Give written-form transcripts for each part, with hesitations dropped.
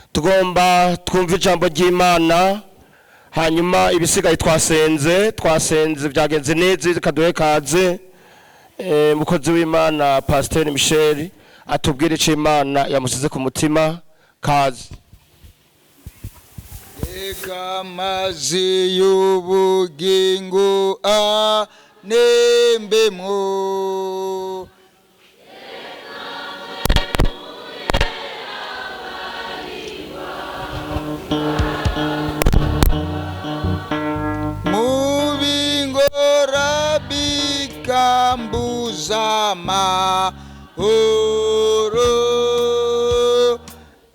tugomba twumva ijambo ry'Imana hanyuma ibisigaye twasenze byagenze neza kaduhe kaze mukozi w'Imana Pastor Michel atubwire ico Imana yamusize ku mutima kaze. Eka mazi y'ubugingo anembemwo mubingora bikambuza amahoro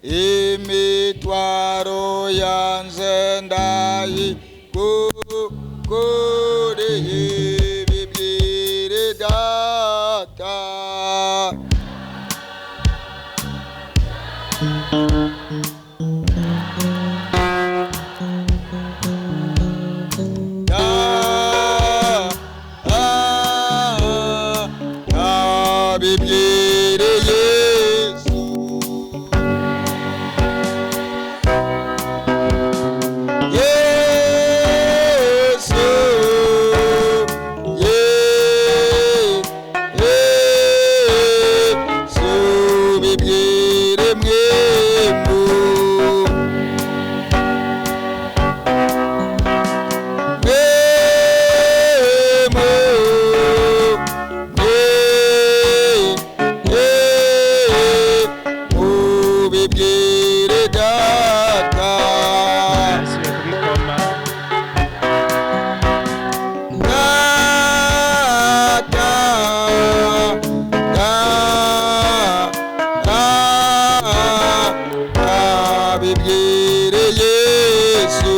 imitwaro yanze ndayikoreye bibwire data bibwire Yesu bibwire mwembu bibwire data bibwire Yesu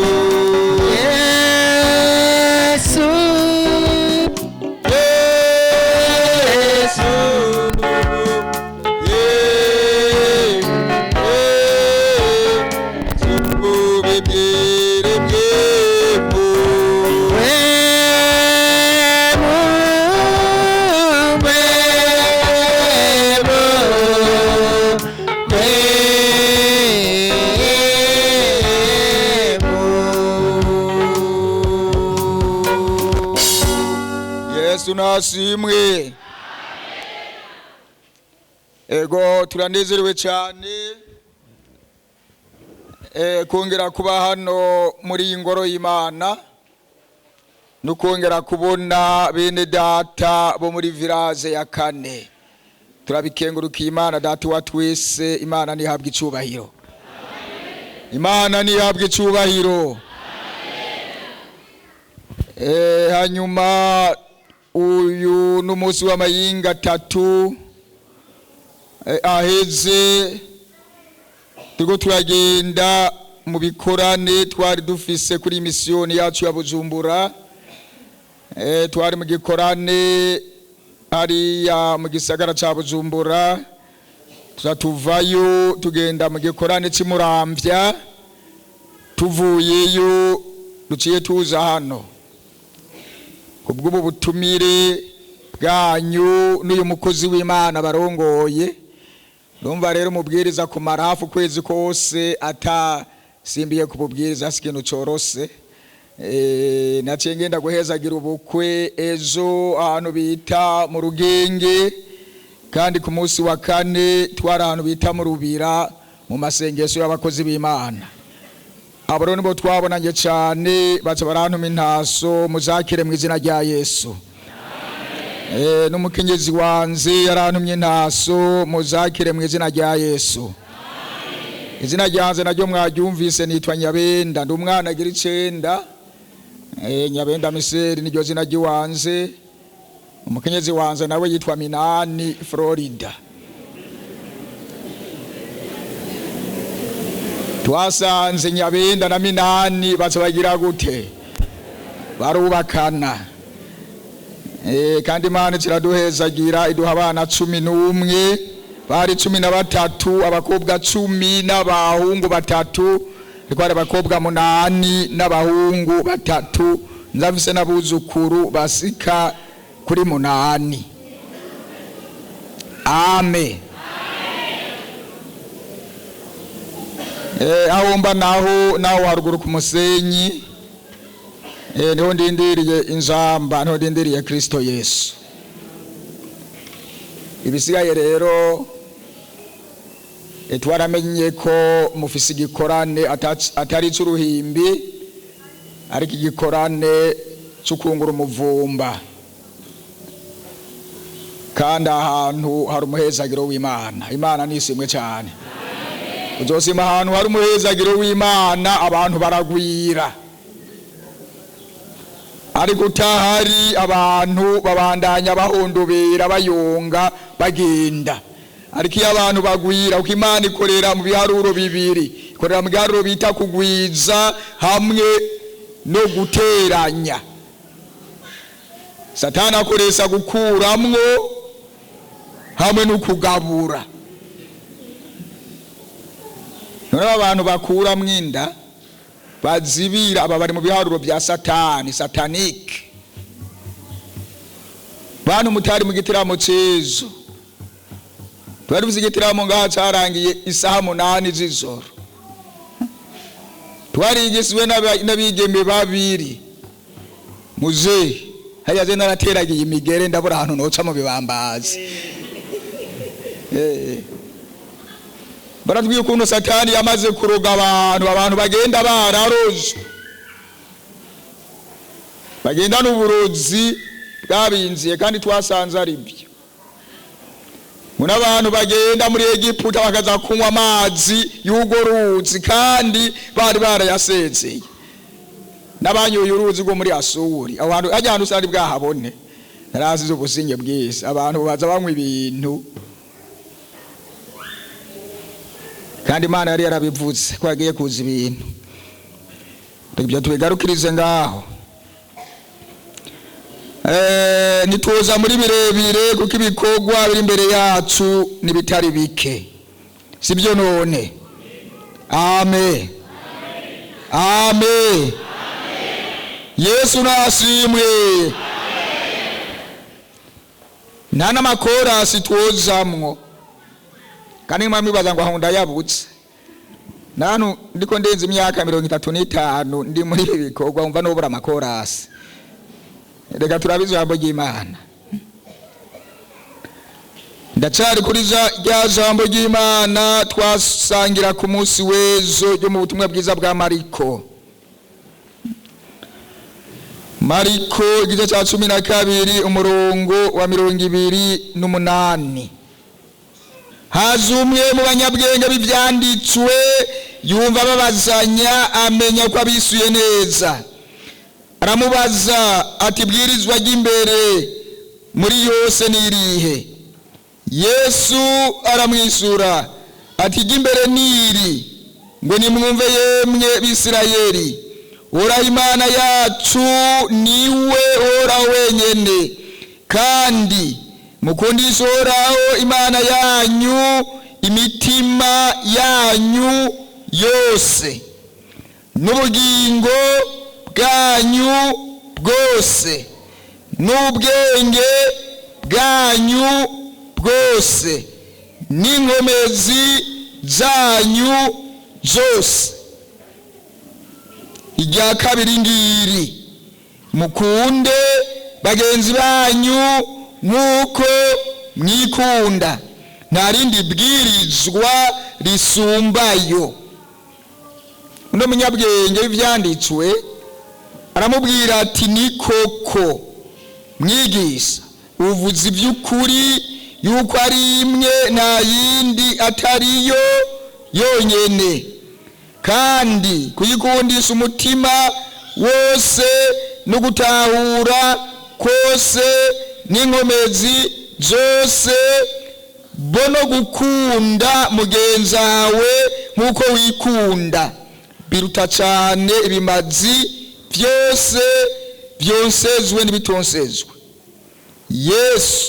bibwire mwembu Yesu nasimwe. Ego turanezerewe cyane kongera kuba hano muri ingoro y'Imana no kongera kubona bene data bo muri village ya Kane. Turabikengurukiye Imana data wa twese. Imana nihabwe icubahiro. Imana nihabwe icubahiro. Hanyuma uyu n'umunsi w'amayinga 3 aheze turiko turagenda mu bikorane twari dufise kuri misiyoni yacu ya Bujumbura. Twari mu gikorane hariya mu gisagara ca Bujumbura, tuvayo tugenda mu gikorane cy'Imuramvya, tuvuyeyo duciye tuza hano kubw'ubu butumire bwanyu n'uyu mukozi w'Imana barongoye. Ndumva rero mubwiriza kumara hafi ukwezi kose atasimbiye kububwiriza sikintu corose. Naciye ngenda guhezagira ubukwe ejo ahantu bita mu Rugenge, kandi ku munsi wa kane twari ahantu bita mu Rubira mu masengesho y'abakozi b'Imana. Abo rero nibo twabonanye cyane, baca barantuma intaso muzakire mu izina rya Yesu. N'umukenyezi wanze yarantumye intaso muzakire mu izina rya Yesu. Izina ryanze naryo mwaryumvise, nitwa Nyabenda, ndi umwana agira 9. Nyabenda Miseri niryo zina ry'iwanze. Umukenyezi wanze nawe yitwa Minani Florida. Twasanze Nyabenda na Minani baca bagira gute? Barubakana. Kandi Imana kiraduhezagira iduha abana 11, bari 13, abakobwa 10 n'abahungu 3, riko ari abakobwa 8 n'abahungu 3, nzafise n'abuzukuru basika kuri 8. Amen. aho mba naho haruguru ku musenyi, niho ndindiriye inzamba, niho ndindiriye Kristo Yesu. Ibisigaye rero twaramenye ko mufise igikorane atari cy'uruhimbi, ariko igikorane cy'ukungura umuvumba, kandi ahantu hari umuhezagiro w'Imana. Imana nisimwe cyane. Uzosima ahantu hari umuhezagiro w'Imana abantu baragwira, ariko utahari abantu babandanya bahondobera bayonga bagenda. Ariko iyo abantu bagwira, uko Imana ikorera mu biharuro bibiri, ikorera mu biharuro bita kugwiza hamwe no guteranya. Satani akoresha gukuramwo hamwe no kugabura. None abantu bakuramwo inda bazibira, aba bari mu biharuro bya Satani, satanike. Bantu mutari mu gitaramo cyezo, twari tuzi igitaramo ngaha cyarangiye isaha 8 z'ijoro. Twarigishijwe n'abigeme babiri. Muze hayaze narateragiye imigere, ndabura ahantu noca mu bibambazi. Baratubwiye ukuntu Satani yamaze kuroga abantu bagenda bararozwe, bagenda n'uburozi bwabinziye, kandi twasanze ari byo. Muna abantu bagenda muri Egiputa bakaza kunywa amazi y'ugo ruzi, kandi bari barayasezeye. N'abanyoye uruzi rwo muri Asuri, abantu ajyana usari bwahabone, narazi ubusinge bwese. Abantu baza banywa ibintu, kandi Imana yari yarabivuze ko yagiye kuza ibintu. Ibyo tubigarukirize ngaho. Nituza muri birebire, kuko ibikorwa biri imbere yacu nibitari bike, sibyo none? Amen, amen. Yesu nasimwe. Nta n'amakorasi twozamwo, kandi mwami baza ngo aho ndayabutse. Nanu ndiko ndenze imyaka 35 ndi muri ibi bikorwa, umva nobura amakorasi. Reka turabizo jambo ry'Imana. Ndacari kuri rya jambo ry'Imana twasangira ku munsi wezo ryo mu butumwa bwiza bwa Mariko. Mariko igice cya 12 umurongo wa 28. Haza umwe mu banyabwenge b'ivyanditswe, yumva babazanya, amenya ko abisuye neza. Aramubaza ati, bwirizwa ry'imbere muri yose nirihe? Yesu aramwisura ati, ry'imbere niri, ngo nimwumve yemwe Bisirayeli, Uhoraho Imana yacu niwe Uhoraho wenyene, kandi mukundishe Uhoraho Imana yanyu imitima yanyu yose, n'ubugingo bwanyu bwose, n'ubwenge bwanyu bwose, n'inkomezi zanyu zose. Irya kabiri ngiri, mukunde bagenzi banyu nk'uko mwikunda, nta rindi bwirizwa risumbayo. Uno munyabwenge w'ivyanditswe aramubwira ati, ni koko mwigisha, uvuze ivy'ukuri yuko ari imwe nta yindi atariyo yonyene, kandi kuyikundisha umutima wose no gutahura kose n'inkomezi zose, bo no gukunda mugenzi wawe nk'uko wikunda, biruta cyane ibimazi byose byonsezwe n'ibitonsezwe. Yesu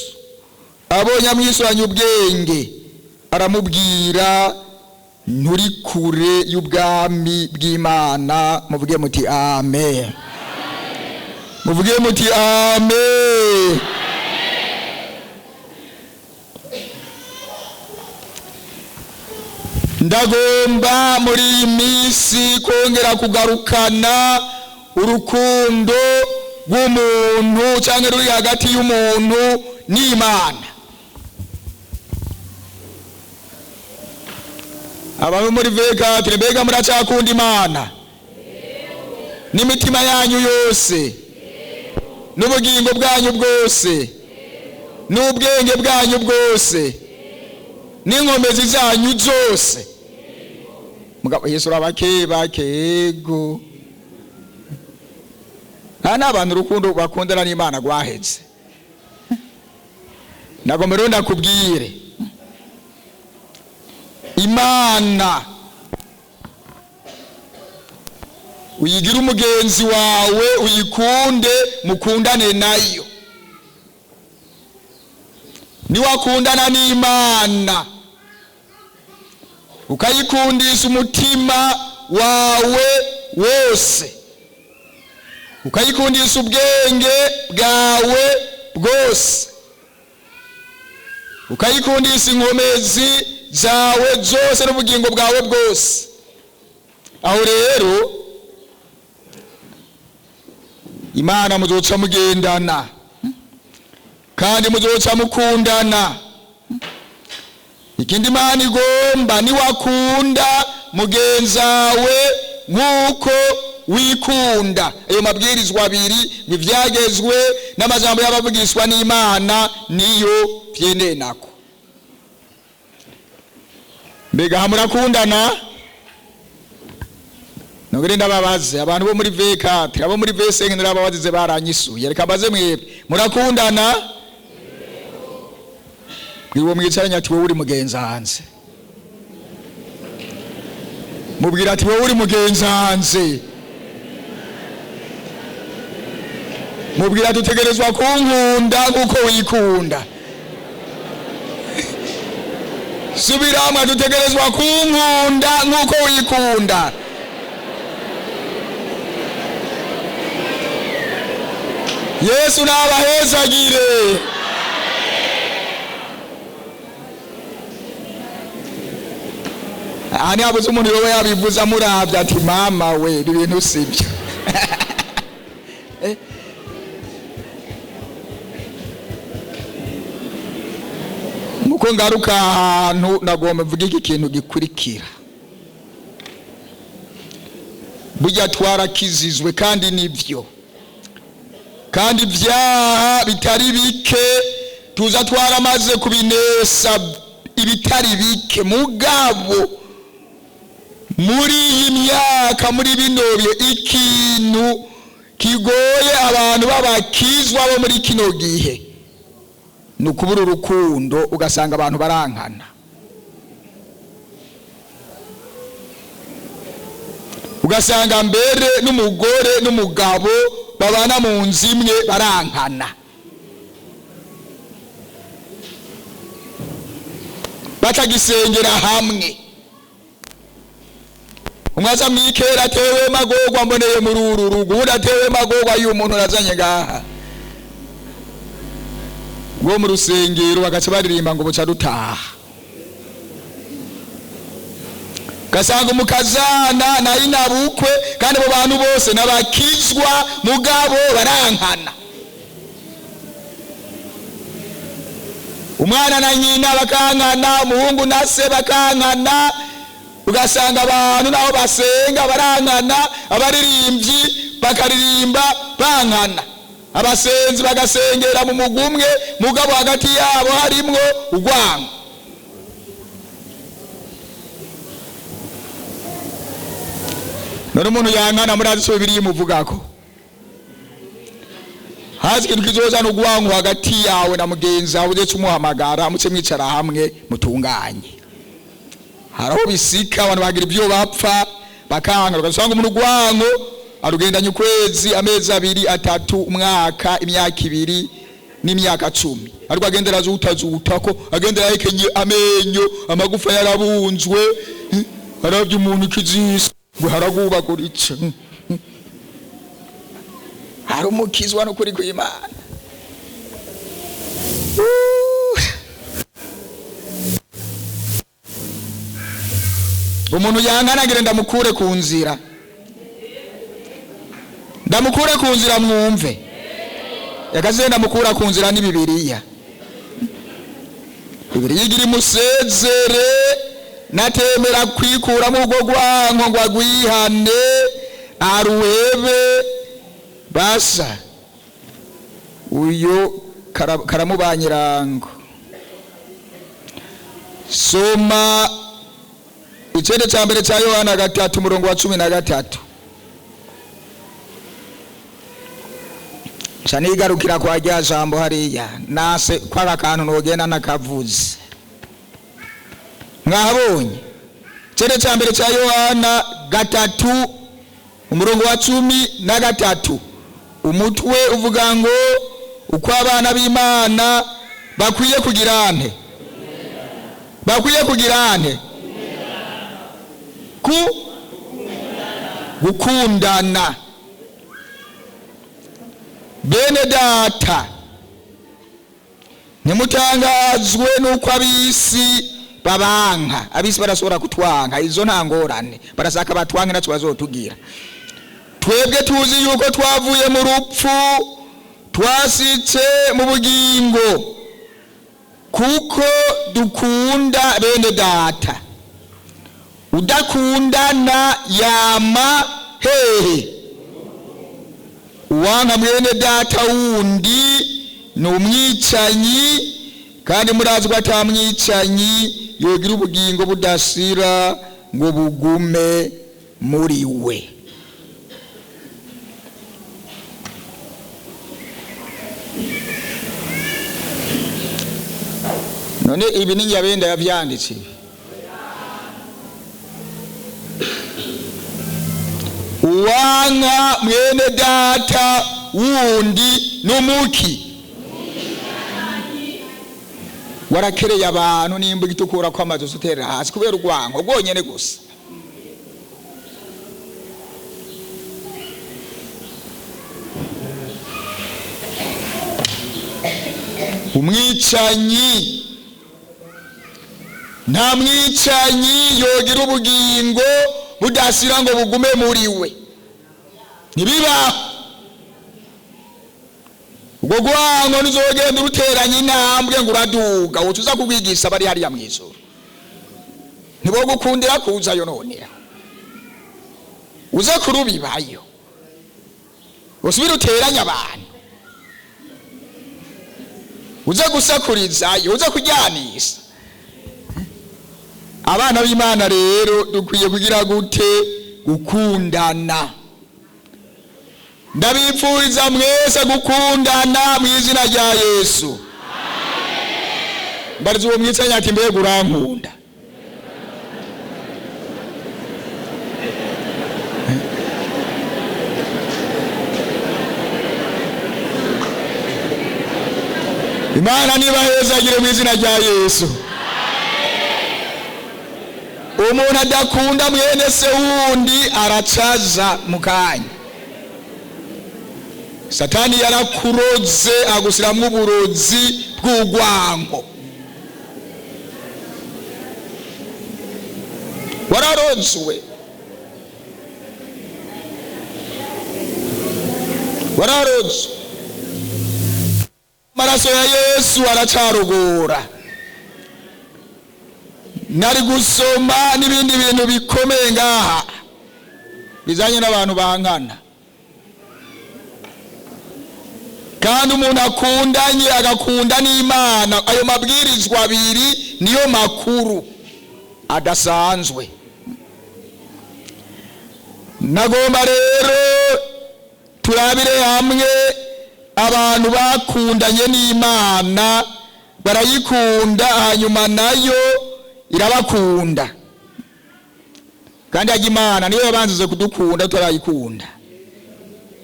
abonye amwisuranye ubwenge, aramubwira, nturi kure y'ubwami bw'Imana. Muvuge muti amen. Muvuge muti amen. ndagomba muri iyi minsi kongera kugarukana urukundo rw'umuntu cyangwa ruri hagati y'umuntu n'Imana. Abantu muri veka mbega muracakunda Imana n'imitima yanyu yose n'ubugingo bwanyu bwose n'ubwenge bwanyu bwose n'inkomezi zanyu zose. Mugabo Yesu bakego n'abantu urukundo bakundana n'Imana rwaheze. Nagomba rero ndakubwire, Imana uyigira umugenzi wawe, uyikunde, mukundane nayo. Niwakundana n'Imana ukayikundisha umutima wawe wose, ukayikundisha ubwenge bwawe bwose, ukayikundisha inkomezi zawe zose n'ubugingo bwawe bwose, aho rero Imana muzoca mugendana kandi muzoca mukundana. Ikindi Imana igomba niwakunda mugenzawe nk'uko wikunda. Ayo mabwirizwa abiri nivyagezwe n'amajambo y'abavugishwa n'Imana niyo vyenenako. Mbega hamurakundana? Nogere ndababaze abantu bo muri veka, abo muri vesenge n'ababazize baranyisuye. Reka baze mwebwe murakundana? Bwiwo mwicaranye ati wowe uri mugenza hanze. Mubwira ati wowe uri mugenza hanze. Mubwira dutegerezwa kunkunda nkuko wikunda. Subirama, dutegerezwa kunkunda nkuko wikunda. Yesu nabahezagire. Ani abuze umuntu yowe yabivuza muravya ati mama we ibintu sibyo. Muko ngaruka ahantu nagomba mvuga iki kintu gikurikira. Burya twarakizizwe kandi nivyo, kandi ibyaha bitari bike tuza twaramaze kubinesa ibitari bike. Mugabo muri iyi myaka, muri bino bihe, ikintu kigoye abantu babakizwa bo muri kino gihe ni ukubura urukundo. Ugasanga abantu barankana, ugasanga mbere n'umugore n'umugabo babana mu nzu imwe barankana, batagisengera hamwe. Umwaza mwikera atewe magogwa mboneye muri uru rugo, udatewe magogwa y'umuntu nazanye ngaha ngo mu rusengero bagaca baririmba ngo buca dutaha. Gasanga umukazana na inabukwe kandi abo bantu bose nabakizwa, mugabo barankana. Umwana na nyina bakankana, umuhungu na se bakankana. Ugasanga abantu naho basenga barankana, abaririmbyi bakaririmba bankana, abasenzi bagasengera mu mugumwe, mugabo hagati yabo harimwo urwango. None umuntu yankana murazi so biri muvugako. Hazi kintu kizozana urwango hagati yawe na mugenzi wawe, uze umuhamagara muce mwicara hamwe mutunganye. Haraho bisika abantu bagira ibyo bapfa bakanga, ugasanga umuntu urwango arugendanye ukwezi, amezi 2, 3, umwaka, imyaka 2 n'imyaka 10. Ariko agendera zutako agendera hekenye amenyo, amagufa yarabunzwe, haravye umuntu kizisi ngo haragubagurice. Hari umukizwa no kuri kw'Imana. umuntu yankanagire ndamukure ku nzira, ndamukure ku nzira mwumve. Yakaze ndamukura ku nzira ni Bibiliya. Bibiliya igira imusezere natemera kwikuramo ubwo gwanko ngo agwihane aruhebe basa uyo karamubanyirango. Soma icende ca mbere ca Yohana 3 umurongo wa 13. Shanigarukira kwa rya jambo hariya nase kwa kantu nogenda nakavuze. Mwabonye icende ca mbere ca Yohana 3 umurongo wa 13, umutwe uvuga ngo uko abana b'Imana bakwiye kugirane, bakwiye kugirane gukundana. Bene data, nimutangazwe nuko abisi babanka. Abisi barashobora kutwanka, izo nta ngorane, barasaka batwanke naco bazotugira. Twebwe tuzi yuko twavuye mu rupfu twasitse mu bugingo kuko dukunda bene data. Udakundana yama hehe. Uwanka mwene data wundi ni umwicanyi, kandi murazi ko atamwicanyi yogira ubugingo budashira ngo bugume muri we. None ibi ni Nyabenda yavyanditse. Uwanka mwene data wundi numuki warakereye abantu nimba gitukura ko amazi uterera hasi kubera urwanko rwonyene gusa. Umwicanyi, nta mwicanyi yogira ubugingo budasira ngo bugume muri we. Nibiba ubwo gwanko nizogenda uruteranye intambwe ngo uraduga utuza kugwigisha bari hariya mw'ijoro. Ntibogukundira kuzayo none uze kurubibayo usubira uteranya abantu, uze gusakurizayo, uze kujyanisha abana b'Imana. Rero dukwiye kugira gute? Gukundana. Ndabipfuriza mwese gukundana mu izina rya Yesu. Amen. Mbariza uwo mwitsanya ati mbega urankunda? Imana nibahezagire mu izina rya Yesu. Umuntu adakunda mwene se wundi aracaza mukanya. Satani yarakuroze agusiramwo uburozi bw'urwanko. Wararozwe, wararozwe. Amaraso ya Yesu aracarogora. Nari gusoma n'ibindi bintu bikomeye ngaha bizanye n'abantu bankana, kandi umuntu akundanye agakunda n'Imana. Ayo mabwirizwa abiri niyo makuru adasanzwe. Nagomba rero turabire hamwe abantu bakundanye n'Imana, barayikunda hanyuma nayo irabakunda. Kandi ajya Imana niyo yabanzize kudukunda turayikunda.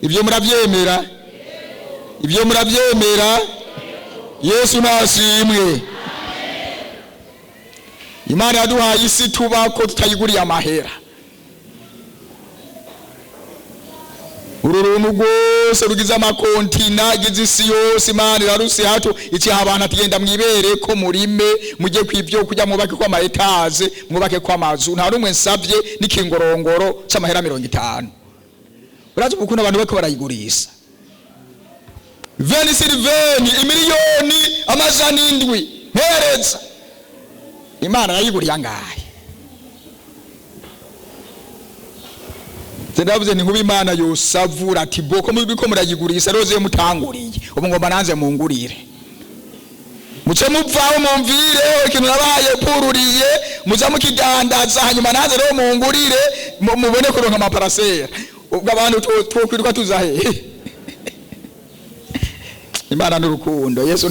Ibyo murabyemera? Ibyo murabyemera? Yesu nasimwe. Imana yaduhaye isi tubako tutayiguriye amahera. ururuntu rwose rugize amakontina gize isi yose Imana irarusi hato iki abantu atagenda mwibere ko murime mujye kwivyo kujya mwubake kwa maetaze mwubake kwa mazu nta rumwe nsavye n'ikingorongoro c'amahera 50 uraje ukuntu abantu bako barayigurisa veni silveni imiliyoni amajana 7 mpereza Imana yayiguriye angahe Ndavuze ni nkuba Imana yosavura ati boko mubiko murayigurisa roze mutanguriye ubu ngomba nanze mungurire muce mupfaho mumvire ikintu nabaye pururiye muza mukidandaza hanyuma nanze rero mungurire mubone kuronka amaparasera ubwo abantu twokwiruka tuzahe Imana n'urukundo Yesu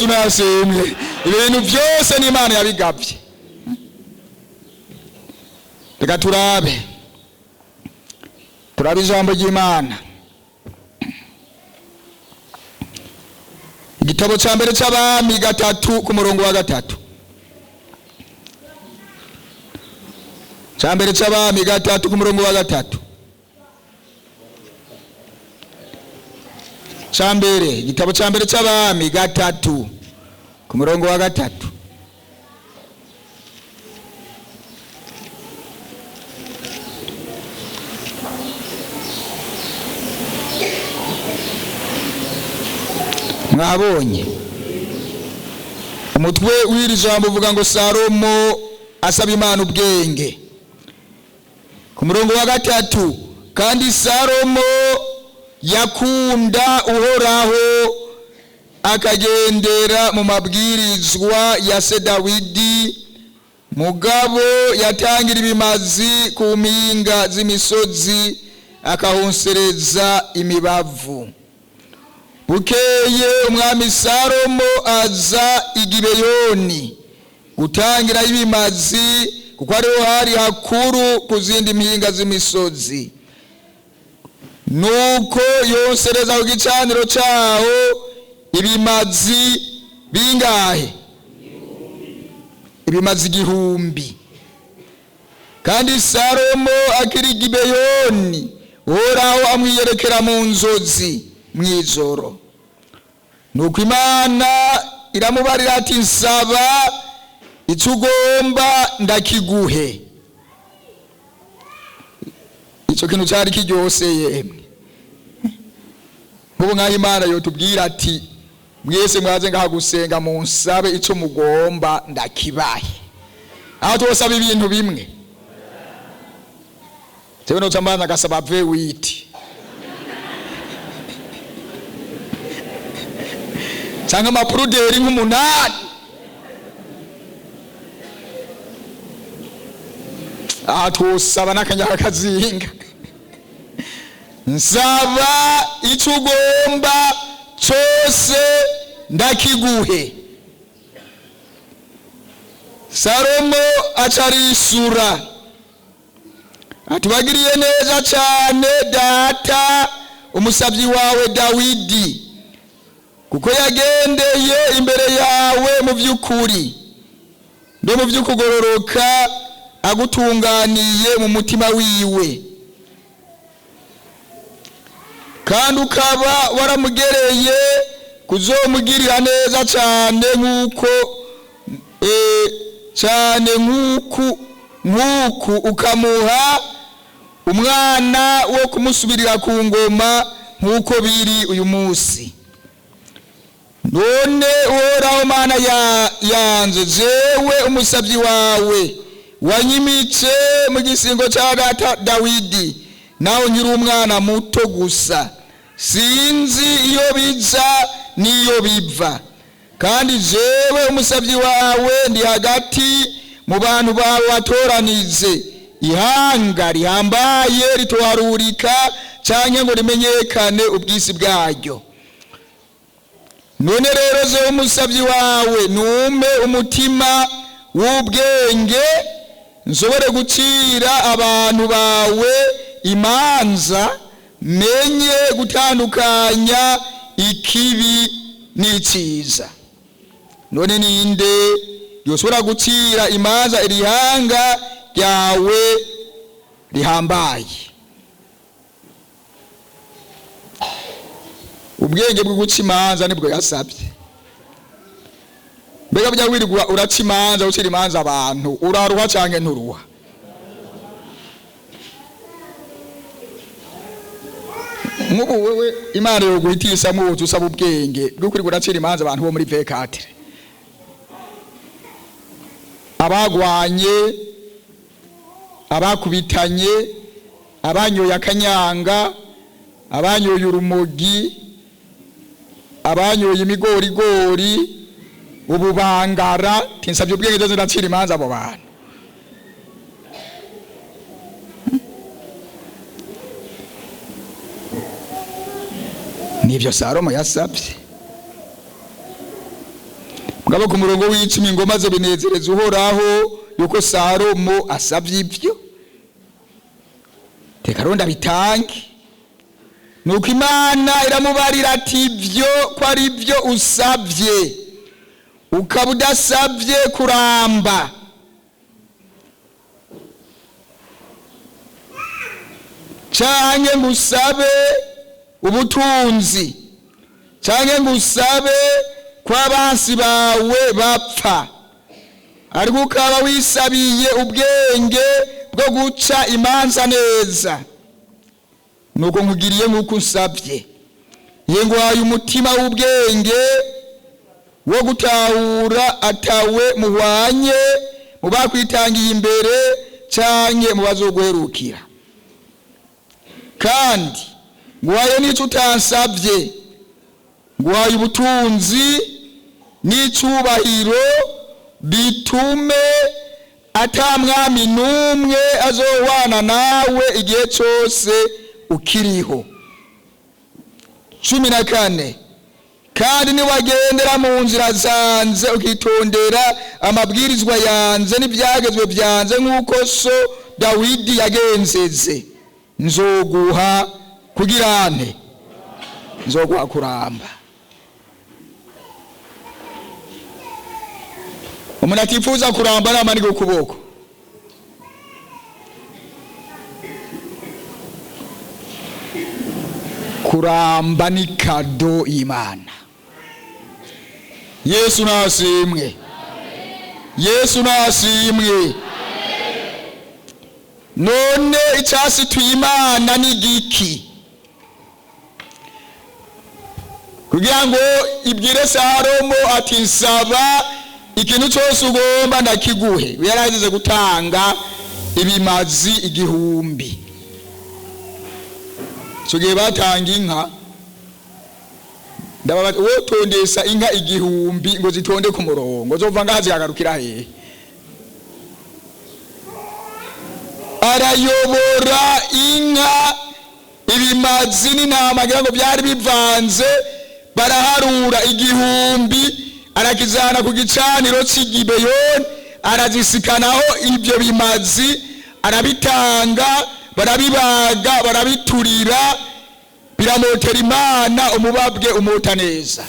nasemwe ibintu byose ni Imana yabigabye reka turabe ijambo ry'Imana igitabo cya mbere cy'Abami 3 ku murongo wa 3 cya mbere cy'Abami 3 ku murongo wa 3 igitabo cya mbere cy'Abami 3 ku murongo wa 3 mwabonye umutwe w'iri jambo uvuga ngo Salomo asaba Imana ubwenge ku murongo wa 3 kandi Salomo yakunda Uhoraho akagendera mu mabwirizwa ya se Dawidi mugabo yatangira ibimazi ku mpinga z'imisozi akahonsereza imibavu bukeye umwami Salomo aza i Gibeyoni gutangira ibimazi kuko ariho hari hakuru ku zindi mpinga z'imisozi nuko yonsereza ku gicaniro cyaho ibimazi bingahe ibimazi 1000 kandi Salomo akiri Gibeyoni Uhoraho amwiyerekera mu nzozi mw'ijoro nuko Imana iramubarira ati nsaba icyo ugomba ndakiguhe icyo kintu cyari kiryose yemwe nk'ubu nk'aho Imana yotubwira ati mwese mwaze ngaha gusenga mu nsabe icyo mugomba ndakibahe aho twosaba ibintu bimwe tewe no cyamana gasaba vewiti cyangwa amapuruderi nk'8 aha twosaba n'akanyaka kazinga nsaba icyo ugomba cyose ndakiguhe Salomo acarisura atubagiriye neza cyane data umusabyi wawe Dawidi kuko yagendeye imbere yawe mu by'ukuri no mu by'ukugororoka agutunganiye mu mutima wiwe kandi ukaba waramugereye kuzomugirira neza cyane nk'uku ukamuha umwana wo kumusubirira ku ngoma nk'uko biri uyu munsi none Uhoraho Mana yanze jewe umusabyi wawe wanyimice mu gisingo cya data Dawidi naho nkiri umwana muto gusa sinzi iyo biza niyo biva kandi jewe umusabyi wawe ndi hagati mu bantu bawe watoranize ihanga rihambaye ritoharurika canke ngo rimenyekane ubwisi bwaryo none rero je umusabyi wawe nume umutima w'ubwenge nsobore gucira abantu bawe imanza menye gutandukanya ikibi n'iciza none ninde yoshobora gucira imanza irihanga ryawe rihambaye ubwenge bwo guca imanza nibwo yasabye. Mbega bya wirirwa uraca imanza ucira imanza abantu uraruha canke nturuha? Nk'ubu wewe Imana yo guhitisha mu butu usaba ubwenge bwo kuri uracira imanza abantu bo muri V4, abagwanye, abakubitanye, abanyoye akanyanga, abanyoye urumogi, abanyoye imigorigori, ububangara, tinsabye ubwenge zo ziracira imanza abo bantu. Nivyo Salomo yasabye. Mugabo ku murongo w'icumi ingoma zo binezereza Uhoraho yuko Salomo asabye ibyo. Teka ronda bitange. Nuko Imana iramubarira ati ibyo ko ari byo usabye ukaba udasabye kuramba. Canke ngusabe ubutunzi, canke ngusabe kwa abansi bawe bapfa, ariko ukaba wisabiye ubwenge bwo guca imanza neza. Nuko nkugiriye nk'uko usabye, nguhaye umutima w'ubwenge wo gutahura atawe muhwanye mu bakwitangiye imbere canke mu bazoguherukira. Kandi nguhaye n'icyo utansabye, nguhaye ubutunzi n'icubahiro bitume ata mwami n'umwe azohwana nawe igihe cyose ukiriho. 14 Kandi niwagendera mu nzira zanze ukitondera amabwirizwa yanze n'ibyagezwe byanze nk'uko so Dawidi yagenzeze, nzoguha kugirane, nzoguha kuramba. Umuntu atifuza kuramba namanike ukuboko. Kuramba ni kado Imana. Yesu nasimwe. Yesu nasimwe. None icyasi tuyimana ni giki? Kugira ngo ibwire Salomo ati nsaba ikintu cyose ugomba ndakiguhe. Yaragize gutanga ibimazi 1000. Sogiye batanga inka, ndababa wotondesa inka 1000 ngo zitonde ku murongo, zova ngazi yagarukira hehe? Arayobora inka ibimazi n'intama ngo byari bivanze, baraharura 1000, arakizana ku gicaniro cy'Igibeyoni, arazisikanaho ibyo bimazi, arabitanga, barabibaga, barabiturira, biramotera Imana, umubabwe umota neza.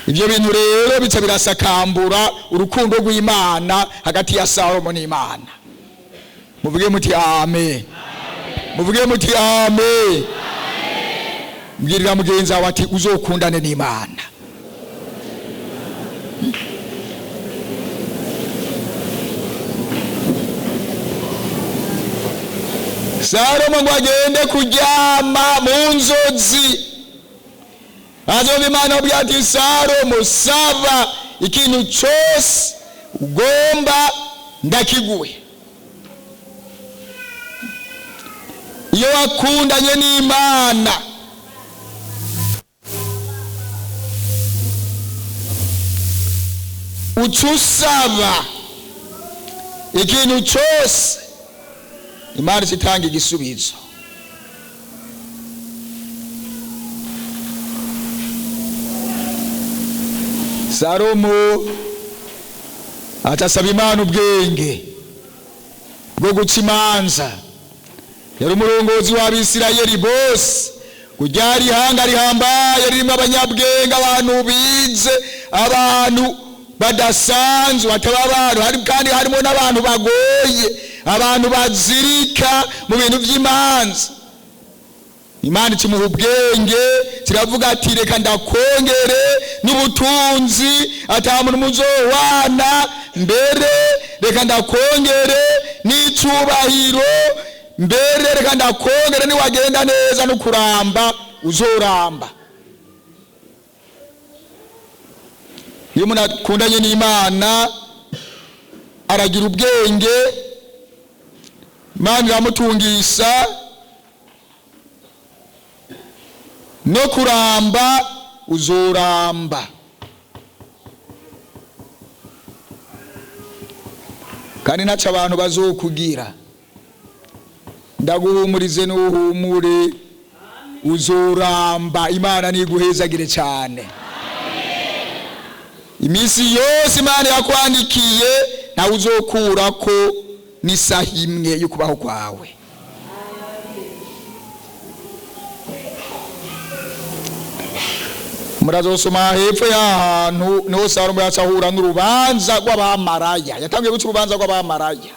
Ibyo bintu rero bica birasakambura urukundo rw'Imana hagati ya Salomo n'Imana. Muvuge muti amen. Muvuge muti amen. Mbwirira mugenzi wawe ati uzokundane n'Imana. Salomo ngo agende kuryama mu nzozi, azoba Imana ubwira ati Salomo saba ikintu cyose ugomba ndakiguhe. Iyo wakundanye n'Imana ucusaba ikintu cyose, Imana itanga igisubizo. Salomo atasaba Imana ubwenge bwo guca imanza. Yari umurongozi w'Abisirayeli bose, kuryari ihanga rihambaye ririmo abanyabwenge, abantu bize, abantu badasanzwe, abantu kandi harimo n'abantu bagoye, abantu bazirika mu bintu by'imanza. Imana ikimuha ubwenge, kiravuga ati reka ndakongere n'ubutunzi atamuntu muzowana, mbere reka ndakongere n'icubahiro, mbere reka ndakongere niwagenda neza no kuramba uzoramba. Iyo umuntu akundanye n'Imana aragira ubwenge, Imana iramutungisha no kuramba uzoramba. Kandi naca abantu bazokugira, ndaguhumurize n'uhumure uzoramba. Imana niguhezagire cyane. Imisi yose Imana yakwandikiye ntawe uzokurako n'isaha imwe yo kubaho kwawe. Murazosoma hepfo y'ahantu niho Salomo yacahura n'urubanza rw'abamaraya. Yatangiye guca urubanza rw'abamaraya,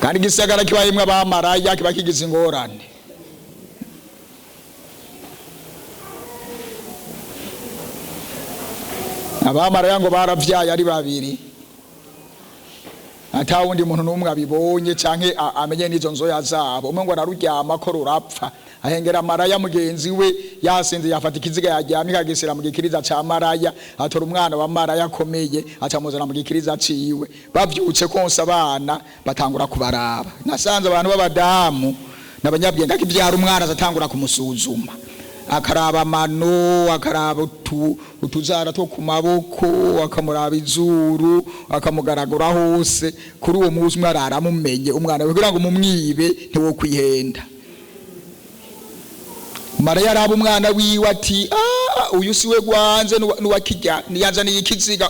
kandi igisagara kibayemwo abamaraya kiba kigize ingorane. Abamaraya ngo baravyaye ari babiri, ata wundi muntu n'umwe abibonye canke amenye n'izo nzoya zabo. Umwe ngo araruryama ko rurapfa, ahengera maraya mugenzi we yasinze, yafata ikiziga yaryamye kagesera mu gikiriza ca maraya, atora umwana wa maraya akomeye acamuzana mu gikiriza ciwe. Bavyutse konsa abana batangura kubaraba. Nasanze abantu b'abadamu n'abanyabwenge akivyara umwana azatangura kumusuzuma, akaraba amano, akaraba utuzara two ku maboko, akamuraba izuru, akamugaragura hose. Kuri uwo muzi umwe aramumenye umwana we kugira ngo mumwibe ntiwo kwihenda. Maraya araba umwana wiwe ati uyu siwe gwanze nuwakijya niyazaniye ikiziga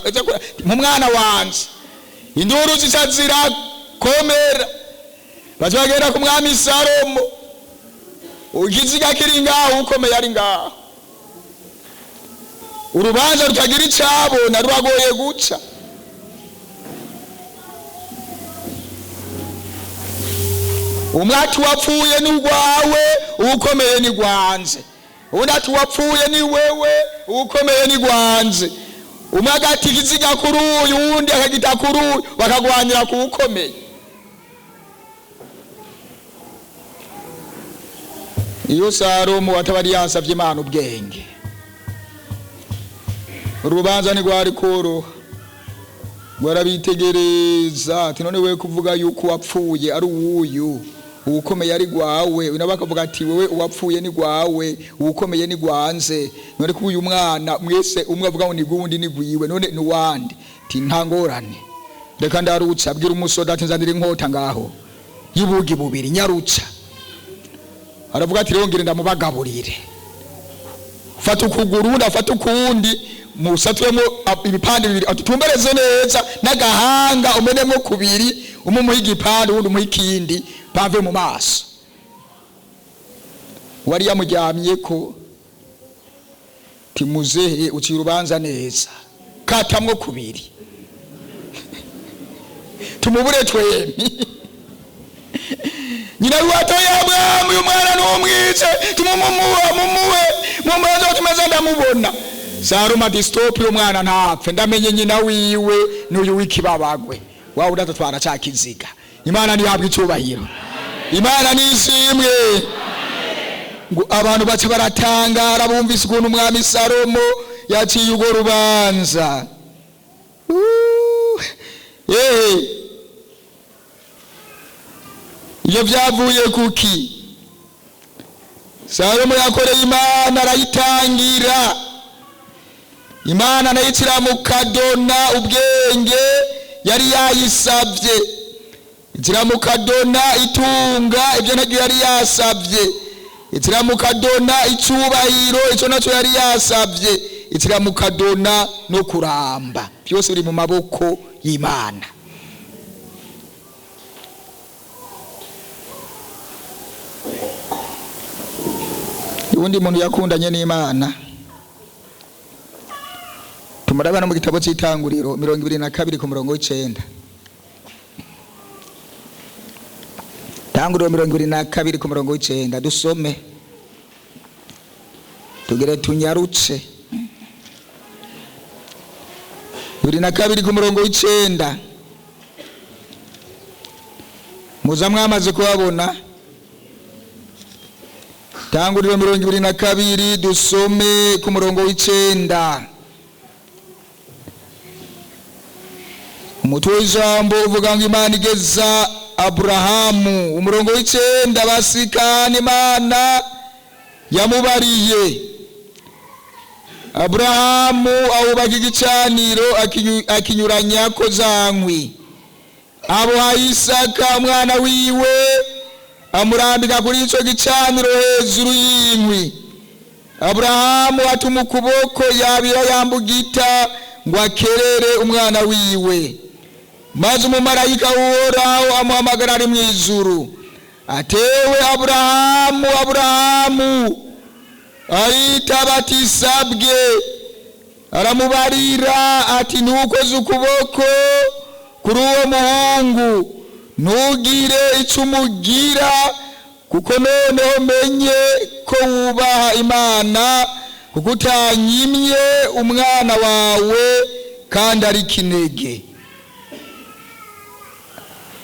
mu mwana wanje. Induru zicazira komera, bazagera ku mwami Salomo, ukiziga kiri ngaho ukomeye ari ngaho. Urubanza rutagira icabona ruragoye guca. Umwati wapfuye ni rwawe, ukomeye ni gwanze. Undi wapfuye ni wewe, ukomeye ni gwanze. Umwe agati ikiziga kuri uyu, undi akagita kuri uyu, bakagwanira ku ukomeye. Iyo Salomo atabari yasavye Imana ubwenge, urubanza ni rwari koroha. Barabitegereza ati none we kuvuga yuko wapfuye ari uwuyu, ukomeye ari gwawe. Unabakavuga ati wewe uwapfuye ni gwawe, ukomeye ni gwanze. None ko uyu mwana mwese umwe avuga ngo ni gundi ni gwiwe, none ni wandi? Ti ntangorane, reka ndaruca. Abwira umusoda ati nzanira inkota ngaho yibugi bubiri nyaruca. Aravuga ati rero ngire ndamubagaburire. Fata ukuguru ndafata ukundi, musatwemo ibipande bibiri, atutumbereze neza n'agahanga umenemo kubiri, umumuha igipande undi umuha ikindi, bave mu maso. Wari yamuryamye ko timuzehe ucira urubanza neza, katamwo kubiri tumubure twemi. Nyina watoye Abrahamu uyu mwana n'umwice, mumuwe tumeze ndamubona. Salomo ati stop, uyu mwana ntapfe, ndamenye nyina wiwe n'uyu w'ikibabagwe. Wawe udatwara ca kiziga. Imana nihabwa icubahiro, Imana nishimwe. Ngo abantu bace baratangara bumvise ukuntu umwami Salomo yaciye urwo rubanza. Iyo byavuye kuki? Salomo yakoreye Imana arayitangira. Imana nayitira mu kadona ubwenge yari yayisabye. Itira mu kadona itunga ibyo ntagiye yari yasabye. Itira mu kadona icubahiro ico naco yari yasabye. Itira mu kadona no kuramba. Byose biri mu maboko y'Imana. Undi muntu yakundanye n'Imana, tumurabana mu gitabo cy'Itanguriro 22 ku murongo w'icenda. Tanguriro 22 ku murongo w'icenda dusome tugere tunyaruce. 22 ku murongo w'icenda muza mwamaze kuhabona. Tanguriro 22 dusome ku murongo w'icenda. Umutwe w'ijambo uvuga ngo Imana igeza Aburahamu. Umurongo w'icenda basikana Imana yamubariye. Aburahamu awubaka igicaniro akinyuranya ko zankwi. Aboha Isaka umwana wiwe amurambika kuri ico gicaniro hejuru y'inkwi. Aburahamu atuma ukuboko yabira yambugita ngo akerere umwana wiwe. Maze umumarayika w'Uhoraho amuhamagara ari mw'ijuru, atewe Aburahamu, Aburahamu. Ayitaba ati sabwe. Aramubarira ati ntukoze ukuboko kuri uwo muhungu, ntugire ico umugira, kuko noneho menye ko wubaha Imana, kuko utanyimye umwana wawe kandi ari kinege.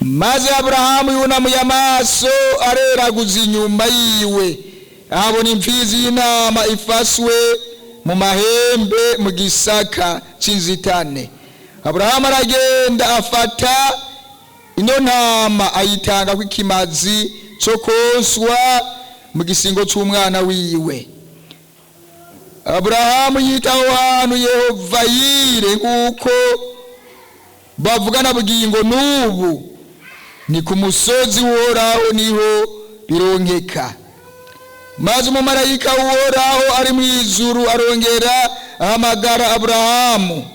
Maze Aburahamu yunamuye amaso areraguza inyuma yiwe, ahabona imfizi y'intama ifaswe mu mahembe mu gisaka c'inzitane. Aburahamu aragenda afata ino ntama ayitanga kw'ikimazi co koswa mu gisingo c'umwana wiwe. Aburahamu yitaho hantu Yehova yire, kuko bavugana bugingo n'ubu ni ku musozi w'Uhoraho niho bironkeka. Maze umumarayika w'Uhoraho ari mw'ijuru arongera ahamagara Aburahamu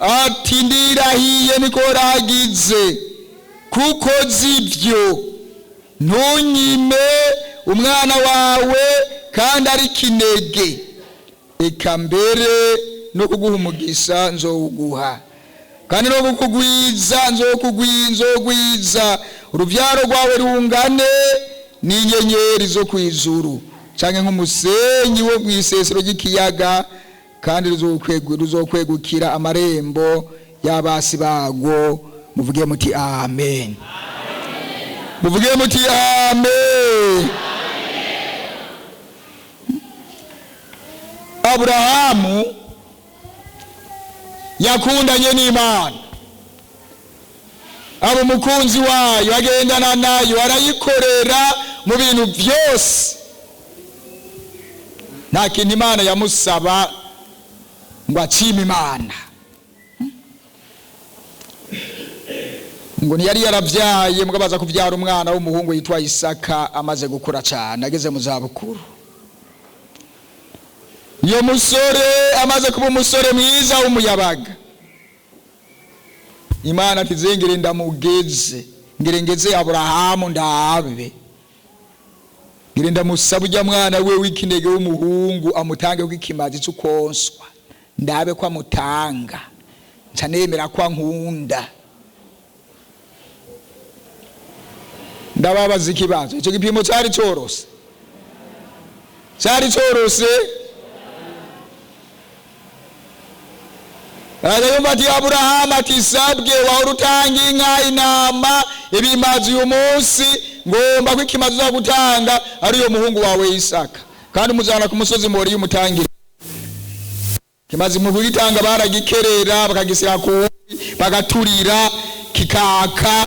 ati ndirahiye niko ragize, kuko zivyo ntunyime umwana wawe kandi ari kinege, eka mbere no kuguha umugisha nzowuguha, kandi no kukugwiza nzogwiza uruvyaro rwawe rungane n'inyenyeri zo kw'ijuru, canke nk'umusenyi wo mw'isesero ry'ikiyaga, kandi ruzokwegukira amarembo y'abasi bagwo. Muvuge muti amen. Muvuge muti amen. Aburahamu yakundanye n'Imana, abo umukunzi wayo, agendana nayo, arayikorera mu bintu byose. Nta kintu Imana yamusaba ngo acime Imana. Ngo ntiyari yaravyaye mugabo aza kuvyara umwana w'umuhungu yitwa Isaka amaze gukura cyane, ageze mu zabukuru. Iyo musore amaze kuba umusore mwiza w'umuyabaga, Imana ati zengere ndamugeze, ngirengeze Aburahamu ndabe, ngire ndamusaba ujya mwana we w'ikinege w'umuhungu amutange kw'ikimazi c'ukonswa, ndabe ko amutanga, nca nemera ko ankunda. Ndababaza ikibazo, ico gipimo cari corose? Cari corose? Arayumva ati Aburahamu ati sabwe wahora utanga inka, intama, ibimazi uyu munsi, ngomba ko ikimazi uzagutanga ari uyo muhungu wawe Isaka, kandi umujana ku musozi Moriya umutangire. Kimazi mu kugitanga baragikerera bakagisira ku bagaturira kikaka,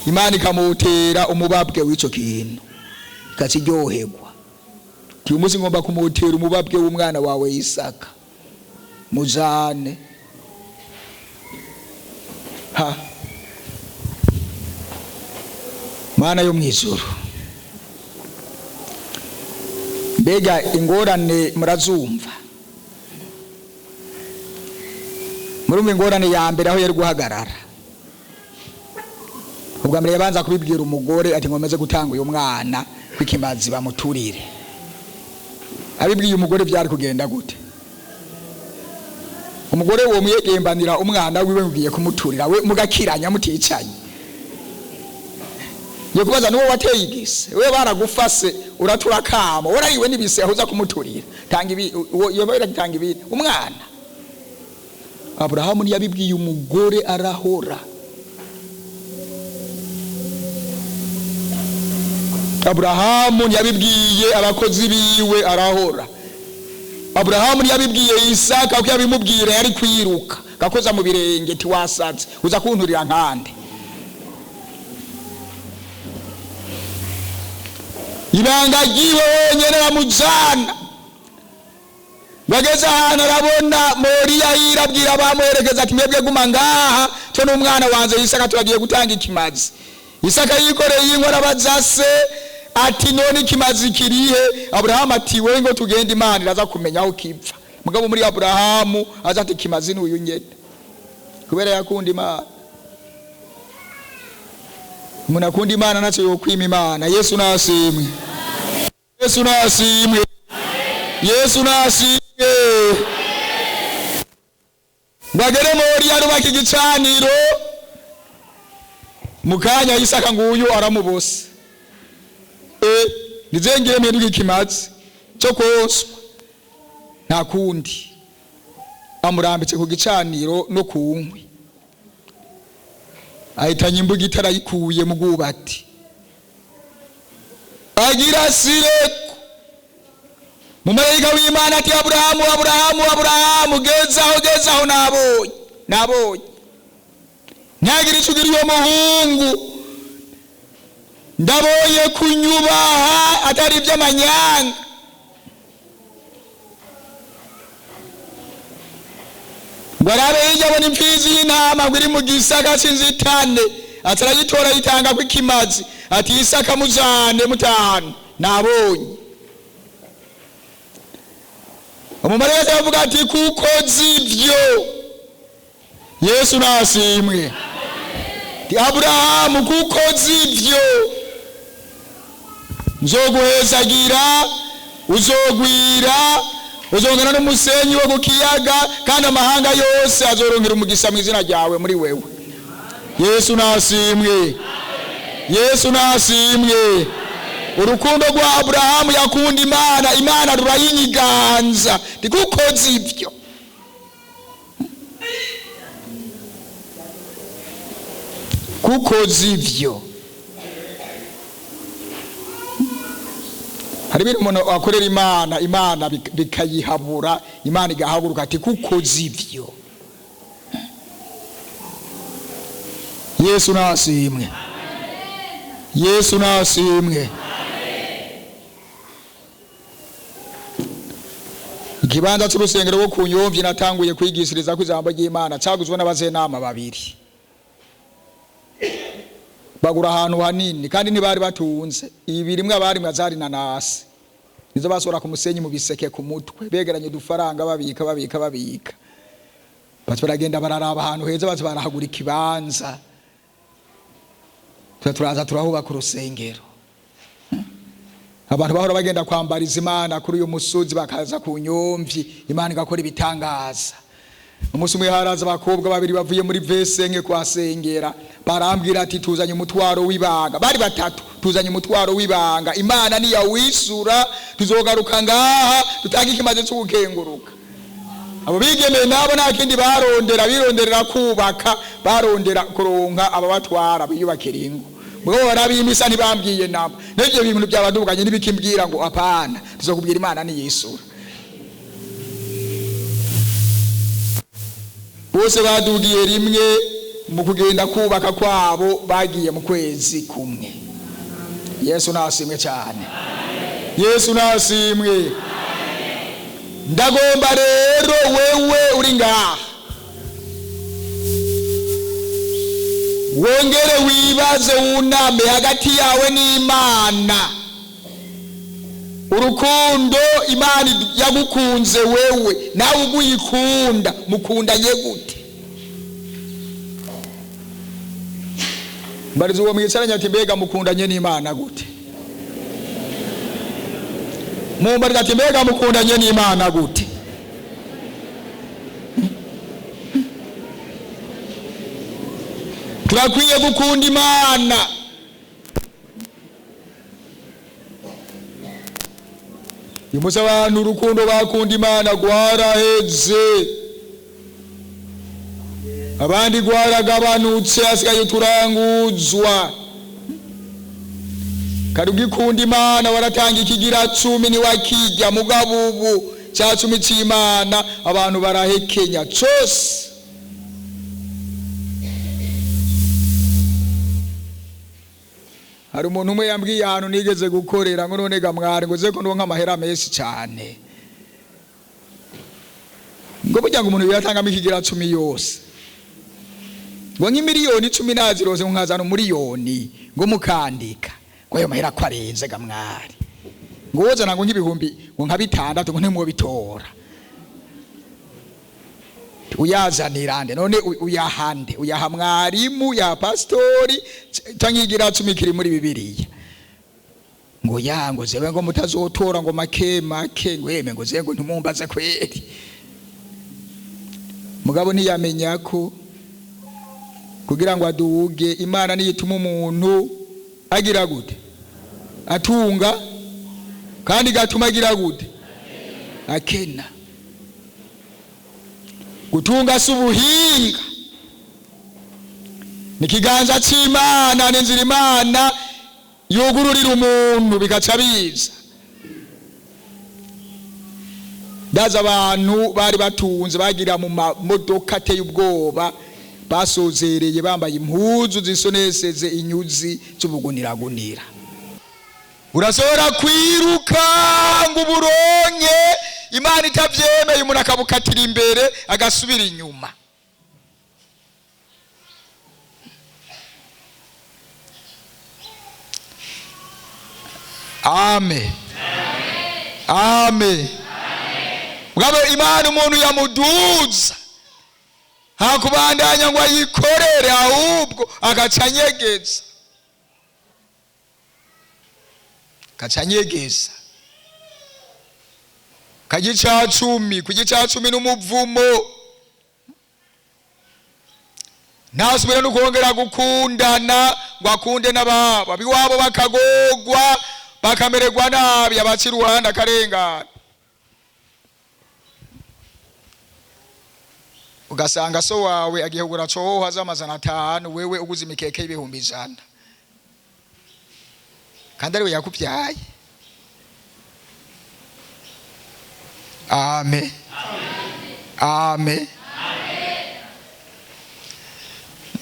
Imana ikamutera umubabwe w'ico kintu ikakiryoherwa. Ti uyu munsi ngomba kumutera umubabwe w'umwana wawe Isaka, mujane ha Mana yo mw'ijuru. Mbega ingorane murazumva? Murumva ingorane ya mbere aho yari guhagarara. Ubwa mbere yabanza kubibwira umugore ati ngomeze gutanga uyu mwana kw'ikimazi bamuturire. Abibwiye umugore byari kugenda gute? Umugore wo muyegembanira umwana wiwe ugiye kumuturira, we mugakiranya muticanye. kubaza niwo wateye igise we baragufase uratura kamo warariwe n'ibise ahuza kumuturira tanga ibi yoba tanga ibi umwana. Aburahamu ntiyabibwiye umugore arahora. Aburahamu ntiyabibwiye abakozi biwe arahora. Aburahamu ntiyabibwiye Isaka ko yabimubwira yari kwiruka gakoza mu birenge tiwasatse uza kunturira nkande. Ibanga giwe wenyene bamujana bageze ahantu arabona Moriya yirabwira bamuherekeza ati mwebwe guma ngaha cyo n'umwana wanze Isaka turagiye gutanga ikimazi. Isaka yikoreye inkora bazase ati none ikimazi kirihe? Aburahamu ati we ngo tugende Imana iraza kumenya aho kipfa. Mugabo muri Aburahamu aza ati kimazi n'uyu nyene kubera yakunda Imana. Umuntu akunda Imana naco yokwima Imana. Yesu nasimwe. Yesu nasimwe. Yesu nasimwe. Bagere Moriya rubaka igicaniro mukanya Isaka nguyu aramubose. Nizengire mwe n'ikimazi cyo koswa nta kundi amurambitse ku gicaniro no kunkwi ahitanye imbuga itarayikuye mu bwubati agira sireko mumarayika w'Imana ati Aburahamu Aburahamu Aburahamu gezaho nabonye ntagira ico giriyo muhungu ndabonye kunyubaha atari iby'amanyanga. Barabe yabona imfizi y'intama ngiri mu gisaka cinzitane atarayitora yitanga kwikimazi ati Isaka mujane mutahana nabonye. Umumarayika yavuga ati kuko zivyo Yesu nasimwe. Aburahamu kuko zivyo nzoguhezagira uzogwira uzongana n'umusenyi wo gukiyaga kandi amahanga yose azorongera umugisa mu izina ryawe muri wewe. Yesu nasimwe. Yesu nasimwe. Urukundo rwa Aburahamu yakunda Imana, Imana rurayinyiganza kuko zivyo. Kuko zivyo hari ibintu umuntu akorera Imana bikayihabura Imana igahaguruka ati kuko zivyo. Yesu nasimwe. Yesu nasimwe. Ikibanza cy'urusengero rwo kunyomvye natanguye kwigisiriza ku ijambo ry'Imana caguzwe n'abazenama babiri bagura ahantu hanini kandi ntibari batunze ibirimwe abari mwazari nanasi nizo basora ku musenyi mu biseke ku mutwe begeranye udufaranga babika bati baragenda bararaba ahantu heza bati barahagura ikibanza turaza turahubaka urusengero. Abantu bahora bagenda kwambariza Imana kuri uyu musozi bakaza ku nyomvyi Imana igakora ibitangaza. Umunsi umwe haraza abakobwa babiri bavuye muri Vesenke kwasengera barambwira ati tuzanye umutwaro w'ibanga bari batatu tuzanye umutwaro w'ibanga Imana ni yawisura tuzogaruka ngaha tutanga ikimaze cyo gukenguruka. Abo bigemeye nabo nta kindi bironderera kubaka barondera kuronka ababatwara biyubakira ingo mugabo barabimisa ntibambwiye nabo n'ibyo bintu byabaduganye nibikimbwira ngo apana tuzokubwira Imana ni yisura. Bose badugiye rimwe mu kugenda kubaka kwabo bagiye mu kwezi kumwe. Yesu nasimwe cyane. Yesu nasimwe. Ndagomba rero wewe uri ngaha wongere wibaze wuname hagati yawe n'Imana. Urukundo Imana yagukunze wewe nawe uguyikunda mukundanye gute? Mbarizo uwo mwicaranye ati mbega mukundanye n'Imana gute? Mumbariza ati mbega mukundanye n'Imana gute? Turakwiye gukunda Imana Imusa abantu urukundo bakunda Imana rwaraheze, abandi rwaragabanutse, hasigaye turanguzwa. Karugikunda Imana waratanga ikigira 10 ni wakijya mugabo ubu cya 10 cy'Imana abantu barahekenya cyose. Hari umuntu umwe yambwiye ahantu nigeze gukorera ngo none ga mwari ngo ze ko ndonka amahera menshi cyane, ngo burya ngo umuntu yatangamo ikigira 10 yose, ngo nk'imiliyoni 10 nazirose nkazana umuriyoni ngo mukandika ngo ayo mahera ko arenze ga mwari, ngo wozana ngo nk'ibihumbi ngo nka 6 ngo ntemwo bitora. Uyazanira nde none uyahande? Uyaha mwarimu, ya pastori tangigira 10 kiri muri Bibiliya? Ngo yango zewe ngo mutazotora ngo make ngo yeme ngo zewe ngo ntumumbaze kweri. Mugabo ntiyamenya ko kugira ngo aduge Imana niyituma umuntu agira gute? Atunga, kandi gatuma agira gute? Akena. Gutunga subuhinga nikiganza cy'Imana, n'inzira Imana yugururira umuntu bikaca biza. Daza abantu bari batunze bagira mu modoka ateye ubwoba, basozereye bambaye impuzu zisoneseze inyuzi z'ubuguniragunira. Urashobora kwiruka ngo uburonke, Imana itavyemeye umuntu akabukatira imbere agasubira inyuma. Amen. Amen. Mugabo Imana umuntu yamuduza hakubandanya ngo ayikorere, ahubwo agacanyegeza. Kacanyegeza kagica 10 kugica 10 n'umuvumo, nasubira no kongera gukundana ngo akunde n'ababa biwabo bakagogwa bakamererwa nabi, abaci ruhanda karengana. Ugasanga so wawe agihugura cyo hazamazana 5, wewe uguze imikeke y'ibihumbi 100, kandi ariwe yakubyaye. Amen. Amen.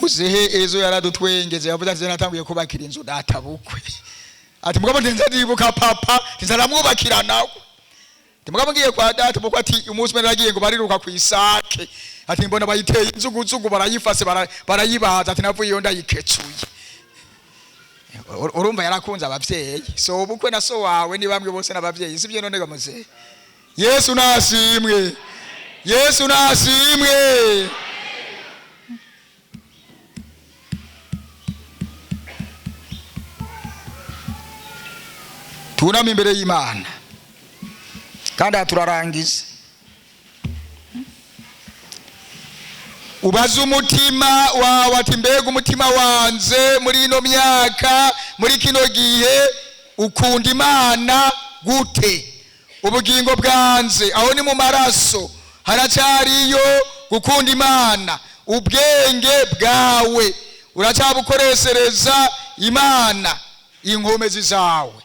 Muzehe ezo yaradutwengeze yavuze ati natanguye kubakira inzu data bukwe, ati mugabo ndibuka papa ndizaramwubakira nawe. Mugabo ngiye kwa data bukwe ati umunsi mwe naragiye ngo bariruka ku isake, ati mbona bayiteye inzuguzugu barayifase barayibaza, ati navuye yo ndayikecuye. Urumva yarakunze abavyeyi, so ubukwe na so wawe ni bamwe bose n'abavyeyi, sibyo none gamuze. Yesu nasimwe, Yesu nasimwe. Tunami imbere y'Imana kandi aturarangiza. Ubaza umutima wawe ati mbega umutima wanze muri ino myaka, muri kino gihe ukunda Imana gute? Ubugingo bwanze aho ni mu maraso, haracyariyo gukunda Imana. Ubwenge bwawe uracyabukoreshereza Imana. Inkomezi zawe,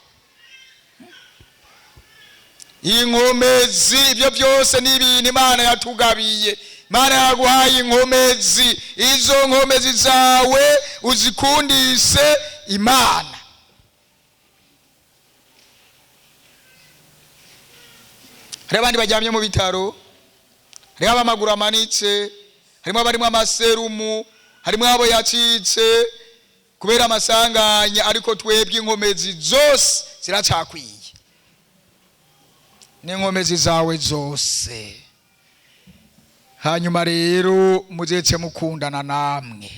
inkomezi, ibyo byose ni ibintu Imana yatugabiye. Imana yaguhaye inkomezi, izo nkomezi zawe uzikundise Imana. Hari abandi bajyamye mu bitaro, hari abamaguru amanitse, harimo abarimo amaserumu, harimo abo yacitse kubera amasanganya, ariko twebwe inkomezi zose ziracakwiye. N'inkomezi zawe zose. Hanyuma rero muzetse mukundana namwe,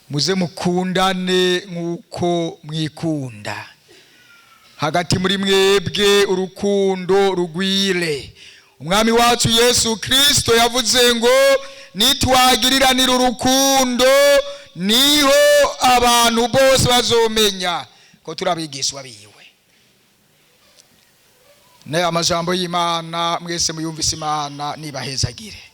muze mukundane nkuko mwikunda. Hagati muri mwebwe urukundo rugwire. Umwami wacu Yesu Kristo yavuze ngo nitwagiriranira urukundo niho abantu bose bazomenya ko turabigishwa biwe. ne amajambo y'Imana mwese muyumvise Imana nibahezagire.